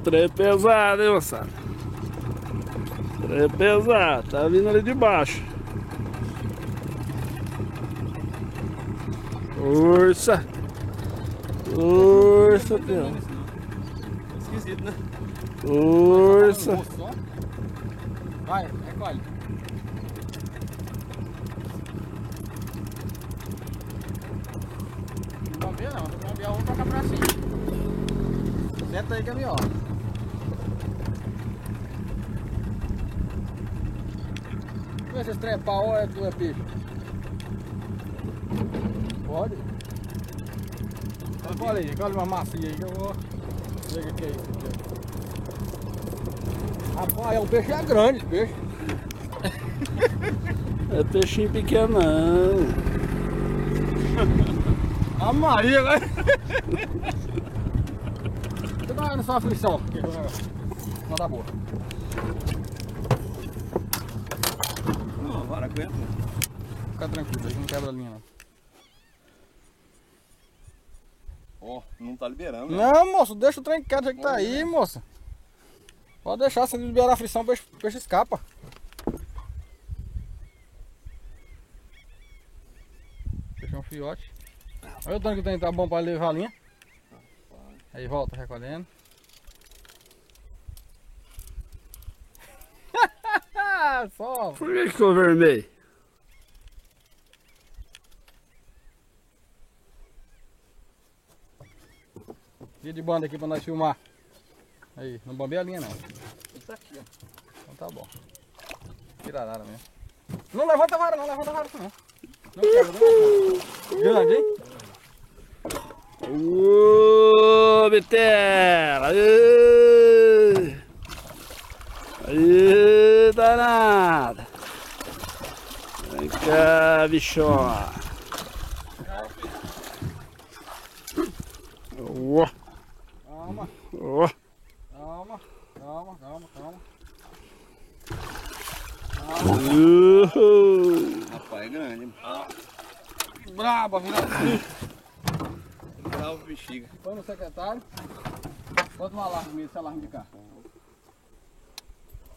Trem pesado, hein, moçada? Trem pesado, tá vindo ali de baixo. Força! Força, peão. Esquisito, né? Força! Vai, recolhe. Não bombeia não, se bombear vamos tocar pra cima. Senta aí que é melhor. Vê se esse trem é pau ou é peixe. Pode? Olha aí, olha uma massinha aí que eu vou ver o que é isso aqui. Rapaz, o peixe é grande, peixe. É peixinho pequeno não. A Maria, velho. Você tá na sua aflição. Não dá boa. Não, agora aguenta. Fica tranquilo, aí não quebra a linha não. Ó, não tá liberando, né? Não, moço, deixa o trem quieto, já que tá aí, moça. Pode deixar, se liberar a frição, o peixe escapa. Peixe é um fiote. Olha o tanto que o trem tá bom pra levar a linha. Aí volta recolhendo. Só. Por que ficou vermelho? Dia de banda aqui pra nós filmar. Aí, não bombeia a linha não. Isso aqui, ó. Então tá bom. Tirarara mesmo. Não levanta a vara não, levanta a vara não. Não quebra, não. Grande, hein? Ô, Bitela! Aí, danada! Vem cá, bichona! Ó! Calma, Ó! calma, calma, calma, calma. Rapaz, é grande, hein? Braba, virada. Bravo, bexiga. Põe no secretário. Bota um alarme mesmo, esse alarme de cá.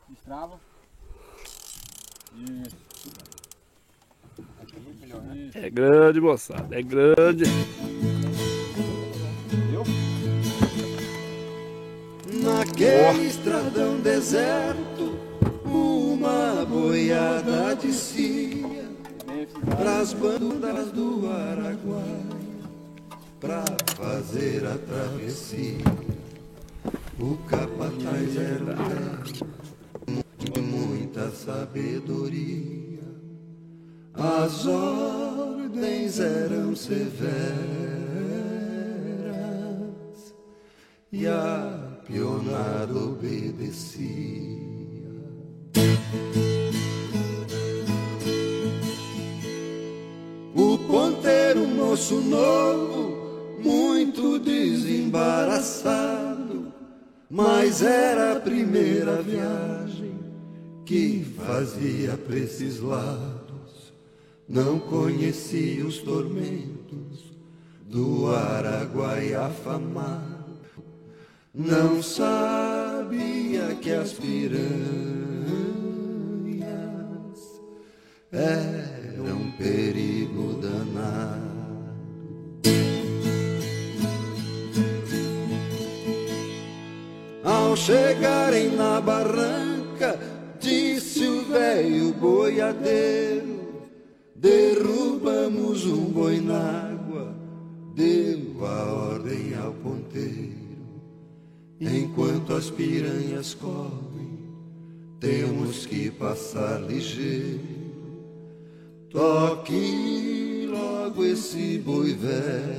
Destrava. Isso. Aqui, melhor, né? Isso. É grande, moçada, é grande. Viu? Naquele estradão deserto, uma boiada descia pras bandas do Araguaia pra fazer a travessia. O capataz era um velho de muita sabedoria. As ordens eram severas e a pionada obedecia. O ponteiro, moço novo, muito desembaraçado, mas era a primeira viagem que fazia pra esses lados. Não conhecia os tormentos do Araguaia afamado. Não sabia que as piranhas eram um perigo danado. Ao chegarem na barranca, disse o velho boiadeiro: derrubamos um boi na água. Deu a ordem ao ponteiro: enquanto as piranhas correm, temos que passar ligeiro. Toque logo esse boi velho